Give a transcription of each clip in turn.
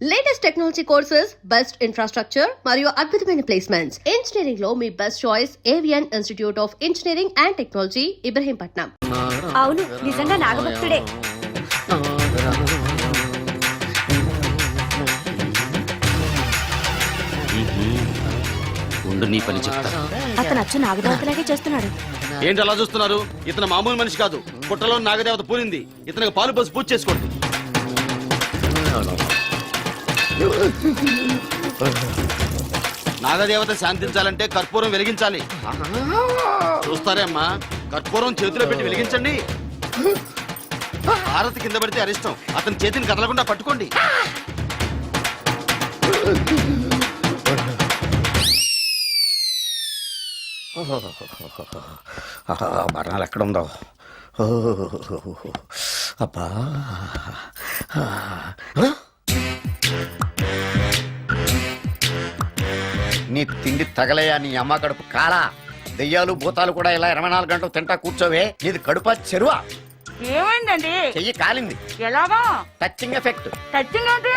Latest technology courses, best infrastructure మరియు అద్భుతమైన placements. Engineering లో మీ best choice Avion institute of engineering and technology, Ibrahimpatnam. అవును, నిజంగా నాగభక్తుడే. ఉండు, నీ పని చెప్తా. అతను అచ్చు నాగదేవతలాగే చేస్తున్నాడు. ఏంటి అలా చూస్తున్నారు? ఇతను మామూలు మనిషి కాదు. పుట్టలో నాగదేవత పూరింది. ఇతనికి పాలు పోసి పూజ చేసుకోండి. నాగదేవత శాంతించాలంటే కర్పూరం వెలిగించాలి. చూస్తారే అమ్మా, కర్పూరం చేతిలో పెట్టి వెలిగించండి. హారతి కింద పడితే అరిష్టం. అతని చేతిని కదలకుండా పట్టుకోండి. మరణాలు ఎక్కడుందో. అబ్బా, నీ తిండి తగలయా నీ అమ్మ కడుపు కాలా. దెయ్యాలు భూతాలు కూడా ఇలా 24 గంటలు తింటా కూర్చోవే. నీది కడుపా చెరువా? ఏమైందండి? చెయ్యి కాలింది. ఎలాగా? Touching effect. టచింగ్ అంటే?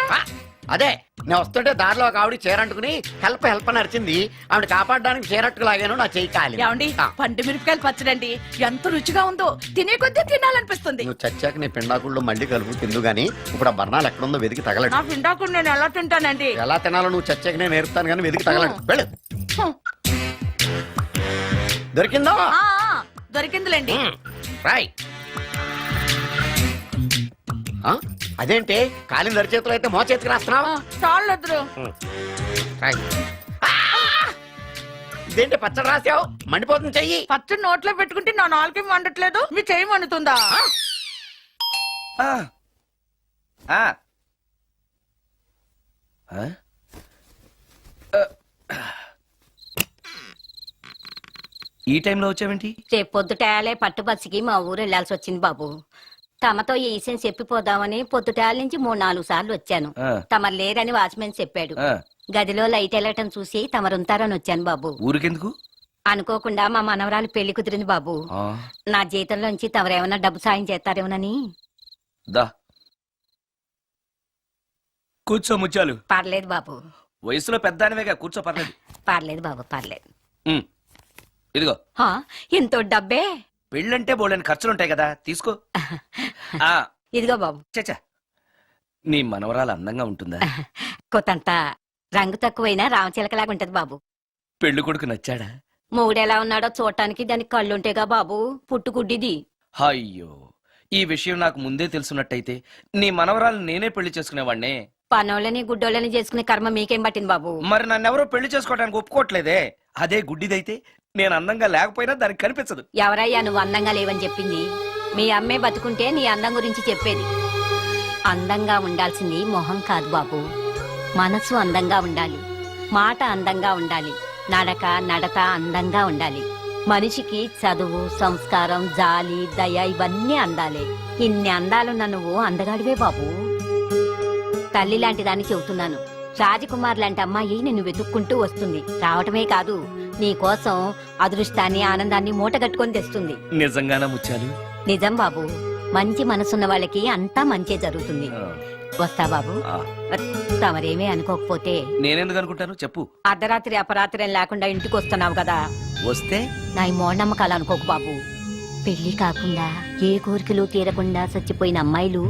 అదే, నేను వస్తుంటే దారిలో ఒక ఆవిడ చీరంటుకుని హెల్ప్ అని అరిచింది. ఆవిడ కాపాడడానికి చీరట్టుకు లాగాను, నా చెయ్యి కాలి. ఏమండి, పండు మిరపకాయలు పచ్చడండి ఎంత రుచిగా ఉందో, తినే కొద్దీ తినాలనిపిస్తుంది. నువ్వు చచ్చాక నీ పిండాకుళ్ళు మళ్ళీ కలుపు తిందు గానీ ఇప్పుడు ఆ బర్ణాలు ఎక్కడుందో వెతికి తగలడు. నా పిండాకుడు నేను ఎలా తింటానండి? ఎలా తినాలో నువ్వు చచ్చాక నేను నేర్పుతాను కానీ వెతికి తగలడు. వెళ్ళు. దొరికిందో? దొరికిందిలేండి. రాయ్. అదేంటి కాలిన దరి చేతులు అయితే మో చేతికి రాస్తున్నావు? చాలెదురు. ఇదేంటి పచ్చడి రాసావు? మండిపోతుంది చెయ్యి. పచ్చడి నోట్లో పెట్టుకుంటే నా నాలుగు వండట్లేదు, మీ చెయ్యి వండుతుందా? ఈ టైంలో వచ్చావేంటి? రేపు పొద్దుటాలే పట్టుబస్సుకి మా ఊరు వెళ్లాల్సి వచ్చింది బాబు. తమతో ఈ విషయం చెప్పిపోదామని పొద్దుటాల నుంచి 3-4 సార్లు వచ్చాను. తమరు లేరని వాచ్మెన్ చెప్పాడు. గదిలో లైట్ వెళ్ళటం చూసి తమరుంటారని వచ్చాను బాబు. ఊరికెందుకు? అనుకోకుండా మా మనవరాలు పెళ్లి కుదిరింది బాబు. నా జీతంలోంచి తమరేమన్నా డబ్బు సాయం చేస్తారేమోనని. దా కూర్చో ముచ్చాలు. పర్లేదు బాబు. వయసులో పెద్దానివేగా, కూర్చో. పర్లేదు. పర్లేదు బాబు, పర్లేదు. ఇదిగో. ఎంతో డబ్బే. పెళ్ళంటే బోళ్ళని ఖర్చులుంటాయి కదా, తీసుకో. ఇదిగో బాబు. చచ్చా, నీ మనవరాలు అందంగా ఉంటుందా? కొత్తంత రంగు తక్కువైనా రామచిలకలాగా ఉంటది బాబు. పెళ్లి కొడుకు నచ్చాడా? మూడెలా ఉన్నాడో చూడటానికి దానికి కళ్ళుంటేగా బాబు, పుట్టుగుడ్డిది. అయ్యో, ఈ విషయం నాకు ముందే తెలుసున్నట్టయితే నీ మనవరాలు నేనే పెళ్లి చేసుకునేవాడినే. పనోళ్ళని గుడ్డోళ్ళని చేసుకునే కర్మ మీకేం పట్టింది బాబు? మరి నన్నెవరో పెళ్లి చేసుకోవడానికి ఒప్పుకోవట్లేదే. అదే గుడ్డిదైతే నేను అందంగా లేకపోయినా దానికి కనిపించదు. ఎవరయ్యా నువ్వు అందంగా లేవని చెప్పింది? మీ అమ్మే బతుకుంటే నీ అందం గురించి చెప్పేది. అందంగా ఉండాల్సింది మొహం కాదు బాబు, మనసు అందంగా ఉండాలి, మాట అందంగా ఉండాలి, నడక నడత అందంగా ఉండాలి. మనిషికి చదువు, సంస్కారం, జాలి, దయ ఇవన్నీ అందాలే. ఇన్ని అందాలున్న నువ్వు అందగాడివే బాబు. తల్లి లాంటి దాన్ని చెబుతున్నాను. రాజకుమార్ లాంటి అమ్మాయి నిన్ను వెతుక్కుంటూ వస్తుంది. రావటమే కాదు, నీ కోసం అదృష్టాన్ని, ఆనందాన్ని మూటగట్టుకొని తెస్తుంది. నిజంగానా ముత్యాలు? నిజం బాబు. మంచి మనసున్న వాళ్ళకి అంతా మంచే జరుగుతుంది. వస్తా బాబు. తమరేమీ అనుకోకపోతే. నేనెందుకు అనుకుంటాను చెప్పు. అర్ధరాత్రి అపరాత్రి లేకుండా ఇంటికి వస్తున్నావు కదా, వస్తే నా ఈ మూఢనమ్మకాలు అనుకోకు బాబు. పెళ్లి కాకుండా ఏ కోరికలు తీరకుండా చచ్చిపోయిన అమ్మాయిలు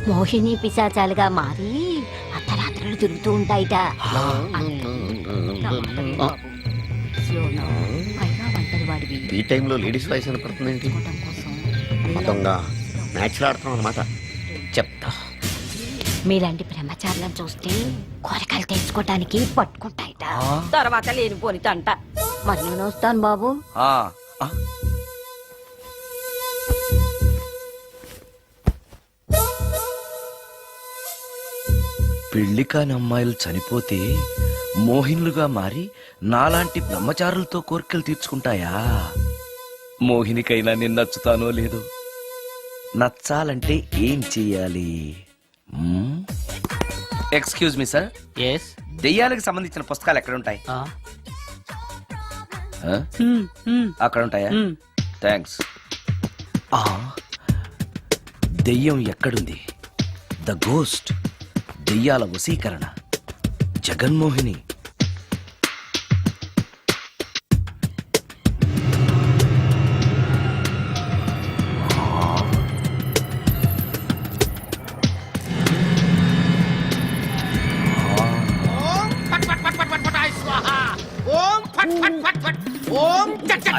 మోహిని పిశాచాలుగా మారి అర్ధరాత్రులు తిరుగుతూ ఉంటాయిట. ఈ టైంలో లేడీస్ వాయిస్ వినపడుతుంది. మొత్తంగా మ్యాచ్లు ఆడుతున్నాం అన్నమాట. చెప్తా. మీలాంటి బ్రహ్మచారులను చూస్తే కోరికలు తెచ్చుకోవటానికి పట్టుకుంటాయిట. తర్వాత లేనిపోని తంట. మరి నేను వస్తాను బాబు. పెళ్లి కాని అమ్మాయిలు చనిపోతే మోహినులుగా మారి నాలాంటి బ్రహ్మచారులతో కోరికలు తీర్చుకుంటాయా? మోహినికైనా నేను నచ్చుతానో లేదో. నచ్చాలంటే ఏం చెయ్యాలి? Excuse me sir. దెయ్యాలకు సంబంధించిన పుస్తకాలు ఎక్కడ ఉంటాయి? అక్కడ ఉంటాయా? థ్యాంక్స్. దెయ్యం ఎక్కడుంది? ద గోస్ట్ దెయ్యాల వశీకరణ జగన్మోహిని.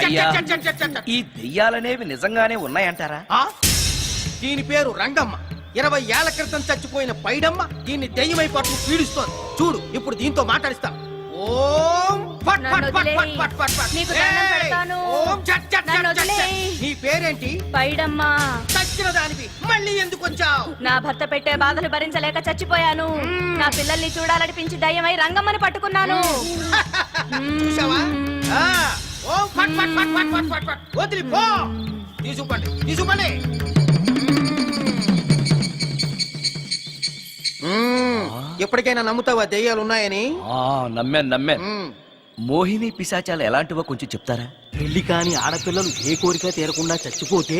అయ్యా, ఈ దెయ్యాలనేవి నిజంగానే ఉన్నాయంటారా? దీని పేరు రంగమ్మ. 20 ఏళ్ల క్రితం చచ్చిపోయిన పైడమ్మ దీన్ని దెయ్యమై పట్టు పీడిస్తోంది. చూడు ఇప్పుడు దీంతో మాట్లాడిస్తా. ఓం ఫట్ ఫట్ ఫట్ ఫట్ ఫట్ ఫట్ ఫట్. నీకు దండం ఏయ్! పెడతాను. ఓం చట్ చట్ నన్ను చట్ చట్ వదిలేయ్. చట్. నీ పేరేంటి? పైడమ్మా, చచ్చిన దానివి మళ్ళీ ఎందుకు వచ్చావు? నా భర్త పెట్టే బాధలు భరించలేక చచ్చిపోయాను. నా పిల్లల్ని చూడాలనిపించి దయ్యమై రంగమ్మని పట్టుకున్నాను. చూసావా? ఆ, ఓం ఫట్ ఫట్ ఫట్ ఫట్ ఫట్ ఫట్ ఫట్. వదిలి పో. తీసుకోండి తీసుకోండి. ఎప్పటికైనా నమ్ముతావా దెయ్యాలు ఉన్నాయని? నమ్మాను. మ్మ్. మోహిని పిశాచాలు ఎలాంటివో కొంచెం చెప్తారా? పెళ్లి కాని ఆడపిల్లలు ఏ కోరిక తీరకుండా చచ్చిపోతే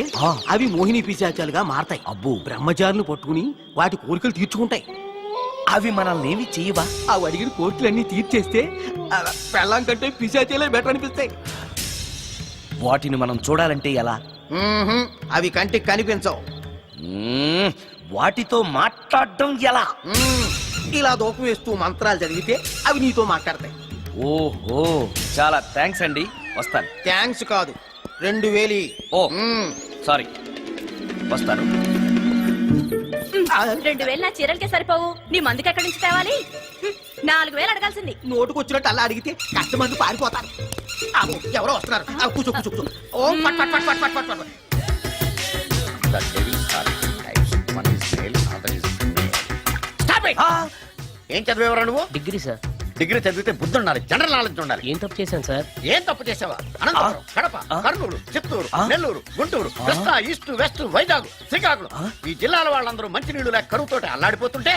అవి మోహిని పిశాచాలుగా మారతాయి. అబ్బో. బ్రహ్మచారులు పట్టుకుని వాటి కోరికలు తీర్చుకుంటాయి. అవి మనల్ని ఏమి చెయ్యవా? అవి అడిగిన కోరికలన్నీ తీర్చేస్తే పెళ్ళాం కంటే పిశాచాలే బెటర్ అనిపిస్తాయి. వాటిని మనం చూడాలంటే ఎలా? అవి కంటికి కనిపించవు. మ్మ్, వాటితో మాట్లాడడం ఎలా? ఇలా దూపం వేస్తూ మంత్రాలు చదివితే అవి నీతో మాట్లాడతాయి. ఓహో, చాలా థ్యాంక్స్ అండి, వస్తాను. థ్యాంక్స్ కాదు, 2000. ఓ సారీ, వస్తాను. 2000 నా చీరలకే సరిపోవు. నీ మందుకి ఎక్కడి నుంచి తేవాలి? 4000 అడగాల్సింది. నోటుకొచ్చినట్టు అలా అడిగితే కష్టమంది పారిపోతారు. ఆగు, ఎవరో వస్తున్నారు. కూర్చో కూర్చో కూర్చో. ఓం పట్ పట్ పట్ పట్ పట్ పట్ పట్. The devils are two types. One is male, other is female. Stop it! ఏం చదివేవరా నువ్వు? Degree sir. డిగ్రీ చదివితే బుద్ధి ఉండాలి, జనరల్ నాలెడ్జ్ ఉండాలి. ఏం తప్పు చేశాను సార్? ఏం తప్పు చేసావా? అనంతపురం, కడప, కర్నూలు, చిత్తూరు, నెల్లూరు, గుంటూరు, కృష్ణా, ఈస్ట్, వెస్ట్, వైజాగ్, శ్రీకాకుళం ఈ జిల్లాల వాళ్ళందరూ మంచినీళ్లు లేక కరువుతోటి అల్లాడిపోతుంటే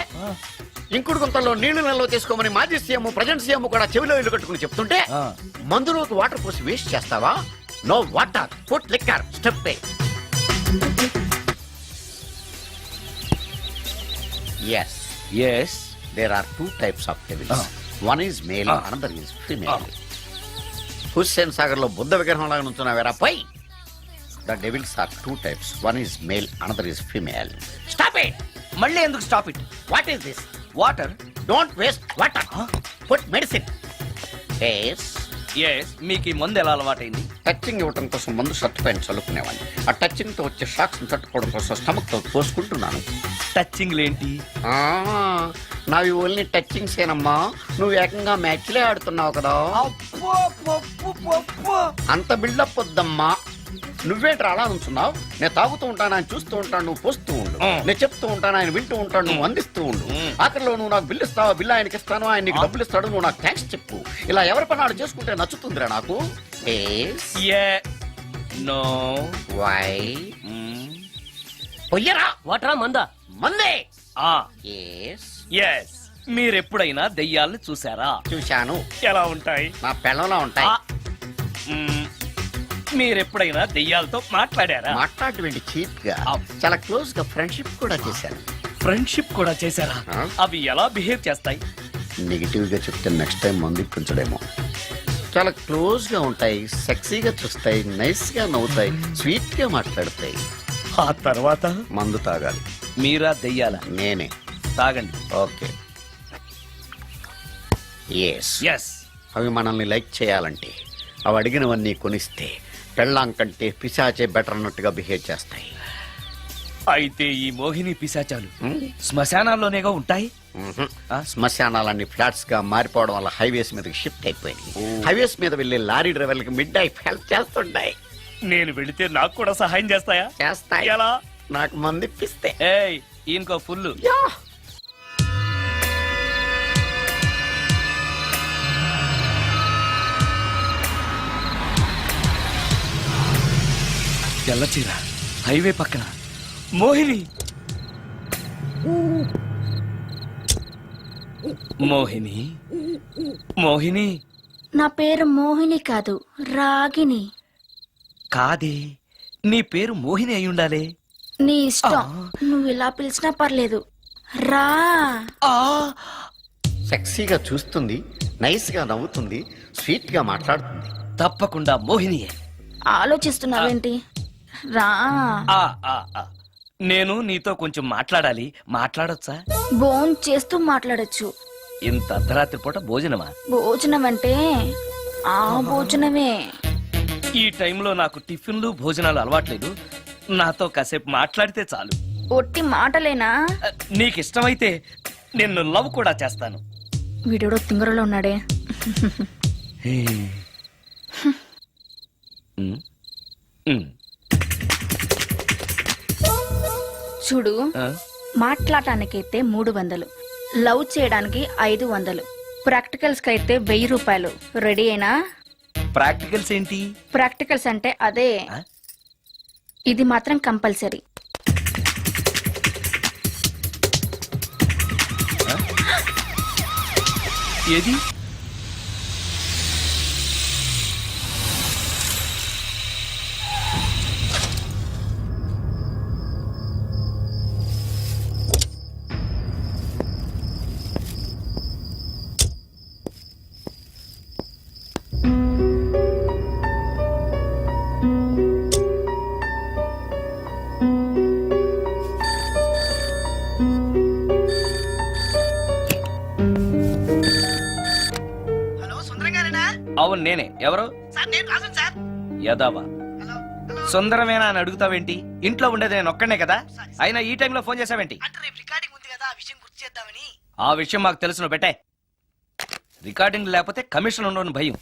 ఇంకుడు గుంతల్లో నీళ్లు నిల్వ తీసుకోమని మాజీ సీఎం ప్రజెంట్ సీఎం కూడా చెవిలో ఇల్లు కట్టుకుని చెప్తుంటే మందులోకి వాటర్ పోసి వేస్ట్ చేస్తావా? No water, put liquor, step. Yes yes, there are two types of devils. One is male, another is female. Hussain Sagar లో బుద్ధ విగ్రహం లాగా నుంచున్నావేరా పై. The devils are two types. One is male, another is female. Stop it! మళ్ళీ ఎందుకు stop it? What is this? Water. Don't waste water. Put medicine. Yes. Yes, మీకు ఈ మందు ఎలా అలవాటైంది? టచింగ్ ఇవ్వటం కోసం ముందు షర్ట్ పైన చల్లుకునేవాడిని. ఆ టచింగ్ తో వచ్చే షాక్స్ తట్టుకోవడం కోసం స్టమక్ తో పోసుకుంటున్నాను. టచింగ్ లేంటి? నావి ఓన్లీ టచింగ్స్ ఏనమ్మా. నువ్వు ఏకంగా మ్యాచ్లే ఆడుతున్నావు కదా. అంత బిల్డప్ వద్దమ్మా. నువ్వేంట్రా అలా ఉంచున్నావు? నేను తాగుతూ ఉంటాను, ఆయన చూస్తూ ఉంటాను, నువ్వు పోస్తూ ఉండు. నేను చెప్తూ ఉంటాను, ఆయన వింటూ ఉంటాడు, నువ్వు అందిస్తూ ఉండు. ఆఖరిలో నువ్వు నాకు బిల్లు ఇస్తావా, బిల్లు ఆయనకి ఇస్తాను, ఆయన నీకు డబ్బులు ఇస్తాడు, నువ్వు నాకు థ్యాంక్స్ చెప్పు. ఇలా ఎవరి పని ఆడు చేసుకుంటే నచ్చుతుందిరా నాకు. నో. వై పొయ్యరా? వాటరా మందా? మందే. ఎస్, మీరెప్పుడైనా దెయ్యాల్ని చూసారా? చూశాను. ఎలా ఉంటాయి? నా పెళ్ళంలా ఉంటాయి. మీరెప్పుడైనా దెయ్యాలతో మాట్లాడారా? మాట్లాడేంటి చీప్ గా, చాలా క్లోజ్ గా ఫ్రెండ్షిప్ కూడా చేశాను. ఫ్రెండ్షిప్ కూడా చేశారా? అవి ఎలా బిహేవ్ చేస్తాయి? నెగిటివ్ గా చెప్తే నెక్స్ట్ టైం మందు ఇప్పించడేమో. చాలా క్లోజ్ గా ఉంటాయి, సెక్సీగా చూస్తాయి, నైస్ గా నవ్వుతాయి, స్వీట్ గా మాట్లాడతాయి. ఆ తర్వాత మందు తాగాలి. మీరా దెయ్యాల? నేనే. తాగండి. ఓకే. ఎస్. ఎస్. అవి మనల్ని లైక్ చేయాలంటే అవి అడిగినవన్నీ కొనిస్తే పెళ్ళాం కంటే పిశాచే బెటర్ అన్నట్టుగా బిహేవ్ చేస్తాయి. అయితే ఈ మోహిని పిశాచాలు శ్మశానాల్లోనేగా ఉంటాయి? శ్మశానాలన్నీ ఫ్లాట్స్ గా మారిపోవడం వల్ల హైవేస్ మీదకి షిఫ్ట్ అయిపోయింది. హైవేస్ మీద వెళ్లే లారీ డ్రైవర్లకి మిడ్ నైట్ హెల్ప్ చేస్తుంటాయి. నేను వెళితే నాకు కూడా సహాయం చేస్తాయా? చేస్తాయి. ఎలా? నాకు మంది ఇప్పిస్తే. ఏయ్, ఇంకో ఫుల్. తెల్లచీర, హైవే పక్కన మోహిని. మోహిని, మోహిని. నా పేరు మోహిని కాదు, రాగిని. కాదే, నీ పేరు మోహిని అయి ఉండాలే. నీ ఇష్టం, నువ్వు ఇలా పిలిచినా పర్లేదు. రా. సెక్సీగా చూస్తుంది, నైస్ గా నవ్వుతుంది, స్వీట్ గా మాట్లాడుతుంది. తప్పకుండా మోహినియే. ఆలోచిస్తున్నావేంటి? రా. ఆ, ఆ, ఆ. నేను నీతో కొంచెం మాట్లాడాలి. మాట్లాడొచ్చా? బోన్ చేస్తూ మాట్లాడొచ్చు. ఇంత అర్ధరాత్రి పూట భోజనమా? భోజనం అంటే ఆ భోజనమే. ఈ టైంలో నాకు టిఫిన్లు భోజనాలు అలవాట్లేదు. నాతో కాసేపు మాట్లాడితే చాలు. ఒట్టి మాటలేనా? నీకు ఇష్టమైతే నిన్ను లవ్ కూడా చేస్తాను. వీడెవడో తింగరలో ఉన్నాడే. ఉమ్, ఉమ్, చూడు, ఆ, మాట్లాడటానికైతే 300, లవ్ చేయడానికి 500, ప్రాక్టికల్స్ కైతే 1000 రూపాయలు. రెడీ అయినా? ప్రాక్టికల్స్ ఏంటి? ప్రాక్టికల్స్ అంటే అదే. ఆ? ఇది మాత్రం కంపల్సరీ. ఏది? అవును నేనే. ఎవరు? యదావా సుందరమేనా అని అడుగుతావేంటి? ఇంట్లో ఉండేది నేను ఒక్కనే కదా. అయినా ఈ టైంలో ఫోన్ చేసావేంటి? ఆ విషయం మాకు తెలుసును పెట్టే. రికార్డింగ్ లేకపోతే కమిషన్ ఉండని భయం.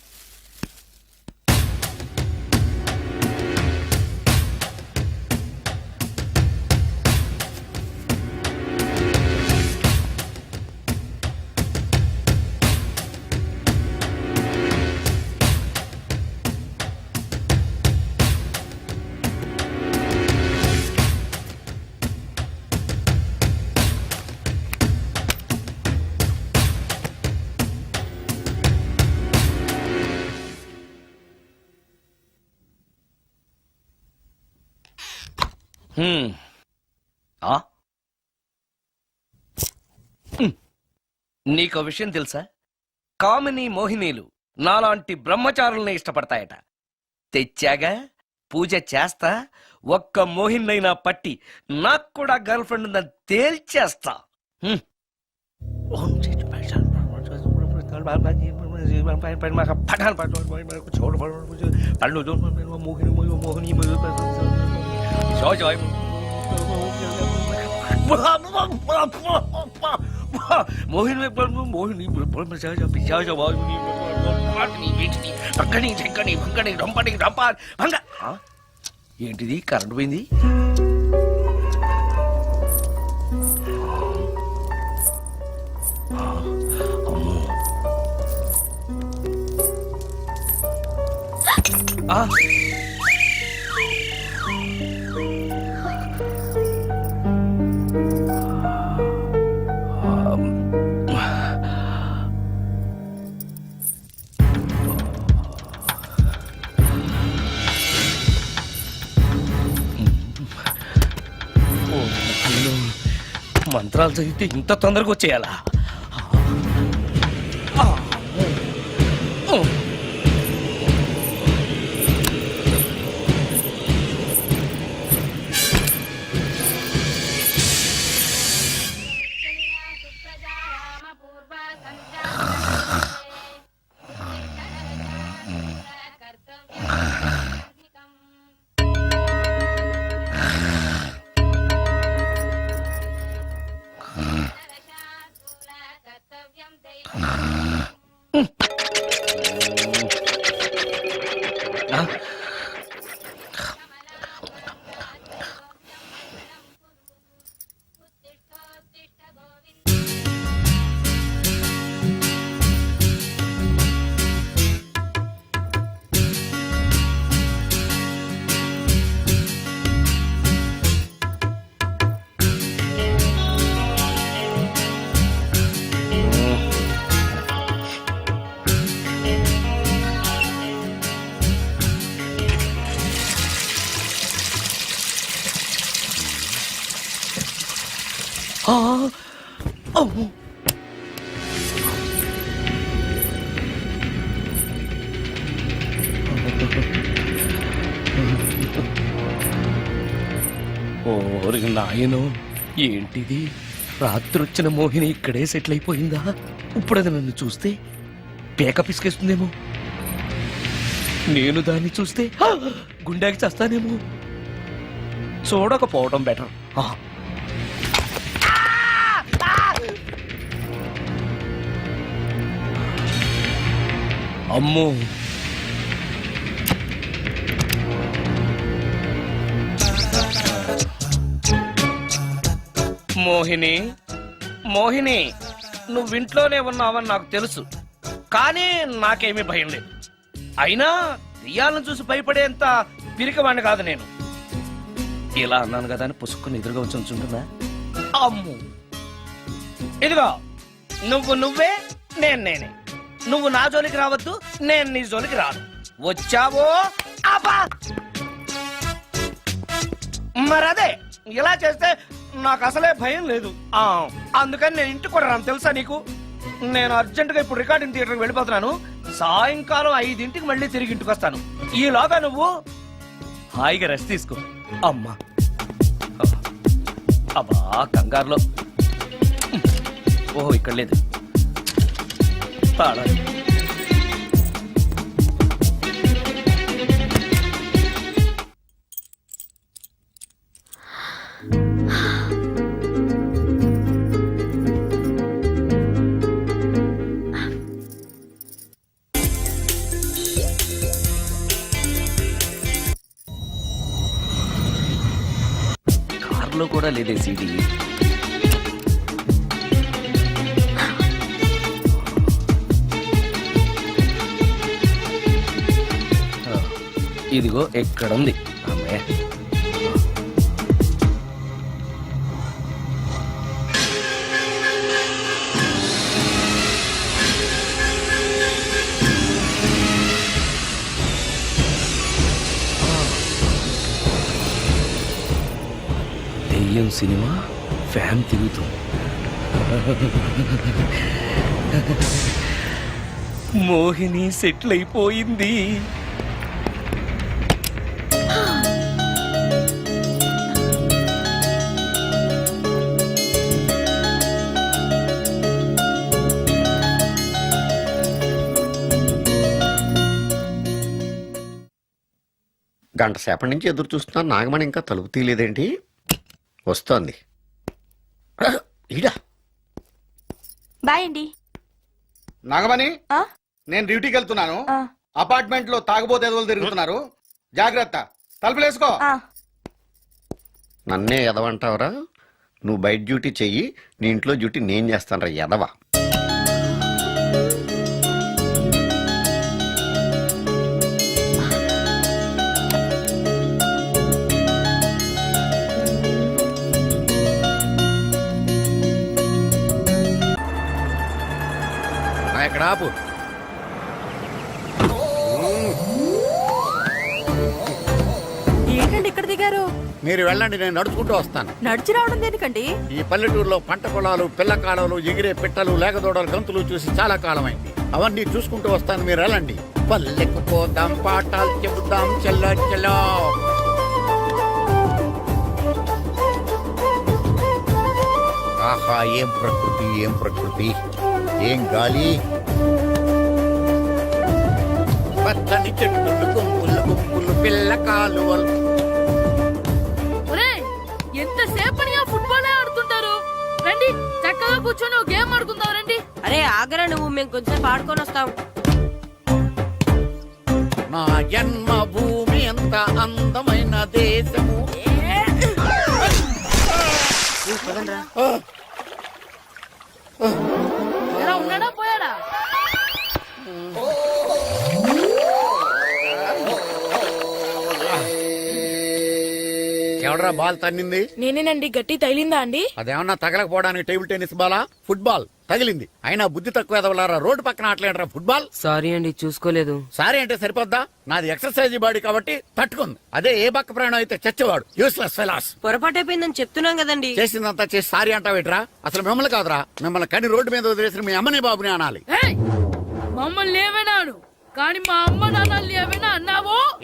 ఆ? నీకో విషయం తెలుసా? కామిని మోహినీలు నాలాంటి బ్రహ్మచారుల్ని ఇష్టపడతాయట. తెచ్చాగా, పూజ చేస్తా, ఒక్క మోహినైనా పట్టి నాకు కూడా గర్ల్ ఫ్రెండ్ ఉందని తేల్చేస్తా. మోహిని మోహిని ఏంటిది? కరెంట్ పోయింది. మంత్రాలు చదివితే ఇంత తొందరగా వచ్చేయాలా? ఓరి నాయనో, ఏంటిది? రాత్రొచ్చిన మోహిని ఇక్కడే సెటిల్ అయిపోయిందా? ఇప్పుడు అది నన్ను చూస్తే పేక పిసికేస్తుందేమో. నేను దాన్ని చూస్తే గుండెకి చేస్తానేమో. చూడకపోవడం బెటర్. అమ్మో, మోహిని, మోహిని, నువ్వింట్లోనే ఉన్నావని నాకు తెలుసు, కానీ నాకేమీ భయం లేదు. అయినా దెయ్యాలను చూసి భయపడేంత పిరికవాణ్ణి కాదు నేను. ఇలా అన్నాను కదా అని పుసుక్కుని ఎదురుగా వచ్చి ఉంచుంటున్నా. అమ్ము, ఇదిగో నువ్వు నువ్వే, నేను నేనే. నువ్వు నా జోలికి రావద్దు, నేను నీ జోలికి రాను. వచ్చావో అబ్బా, మరదే ఇలా చేస్తే నాకు అసలే భయం లేదు. అందుకని నేను ఇంటికి కూడా రాను, తెలుసా నీకు? నేను అర్జెంటుగా ఇప్పుడు రికార్డింగ్ థియేటర్కి వెళ్ళిపోతున్నాను. సాయంకాలం 5ంటికి మళ్ళీ తిరిగి ఇంటికి వస్తాను. ఈలోగా నువ్వు హాయిగా రెస్ట్ తీసుకో. అమ్మా, అబ్బా కంగారులో. ఓహో, ఇక్కడ లేదు. తాళాలి. కార్లో కూడా లేదే సీడీ. ఇదిగో ఎక్కడుంది. అమ్మే, దెయ్యం సినిమా ఫ్యాన్ తిరుగుతుంది. మోహిని సెటిల్ అయిపోయింది. గంట సేపటి నుంచి ఎదురు చూస్తున్నా, నాగమణి ఇంకా తలుపు తీయలేదేంటి? వస్తోంది. ఈడా బాయ్ అండి. నాగమణి, ఆ? నేను డ్యూటీకి వెళ్తున్నాను. ఆ. అపార్ట్మెంట్ లో తాగుబోతే ఎదవలు తిరుగుతున్నారు, జాగ్రత్త. తలుపులేసుకో. నన్నే ఎదవంటావరా? నువ్వు బయట డ్యూటీ చెయ్యి, నీ ఇంట్లో డ్యూటీ నేను చేస్తాను రా ఎదవా. ఎక్కడ ఆపు. ఏంటండి ఇక్కడ దిగారు? మీరు వెళ్ళండి, నేను నడుచుకుంటూ వస్తాను. నడిచి రావడం దేనికండి? ఈ పల్లెటూరులో పంట పొలాలు, పిల్ల కాడలు, ఎగిరే పిట్టలు, లేకదోడలు, గంతులు చూసి చాలా కాలమైంది. అవన్నీ చూసుకుంటూ వస్తాను, మీరు వెళ్ళండి. పల్లెకు పోదాం, పాఠాలు చెబుతాం, చెల్లో చెల్లో. ఆహా, ఏం ప్రకృతి, ఏం ప్రకృతి, ఏం గాలి. పచ్చని చెట్టులు, గుంపులు గుంపులు, పిల్ల కాలువలు. ఎంతసేపని ఆ ఫుట్బాల్ ఆడుతుంటారు? రండి, చక్కగా కూర్చొని ఒక గేమ్ ఆడుకుందాం రండి. అరే ఆగరా నువ్వు, మేము కొంచెం ఆడుకొని వస్తాం. నా జన్మ భూమి ఎంత అందమైన దేశము. ఉన్నాడా పోయాడా? ఎవడరా బాల్ తన్నింది? నేనేనండి. గట్టి తగిలిందా అండి? అదేమన్నా తగలకపోవడానికి టేబుల్ టెన్నిస్ బాలా, ఫుట్బాల్ తగిలింది. అయినా బుద్ధి తక్కువ ఎదవలారా, రోడ్డు పక్కన ఆటలేడరా ఫుట్బాల్. సారీ అండి, చూసుకోలేదు. సారీ అంటే సరిపోద్దా? నాది ఎక్సర్సైజ్ బాడీ కాబట్టి తట్టుకుంది. అదే ఏ బక్క ప్రాణం అయితే చచ్చేవాడు. Useless fellas. పొరపాటు అయిపోయిందని చెప్తున్నాం కదండి. చేసిందంతా చేసి సారీ అంటావేట్రా? అసలు మిమ్మల్ని కాదురా, మిమ్మల్ని కని రోడ్డు మీద వదిలేసిన మీ అమ్మని బాబుని అనాలి. మమ్మల్ని ఏమైనాడు, కానీ మా అమ్మ నాన్నల్ని ఏమైనా అన్నావో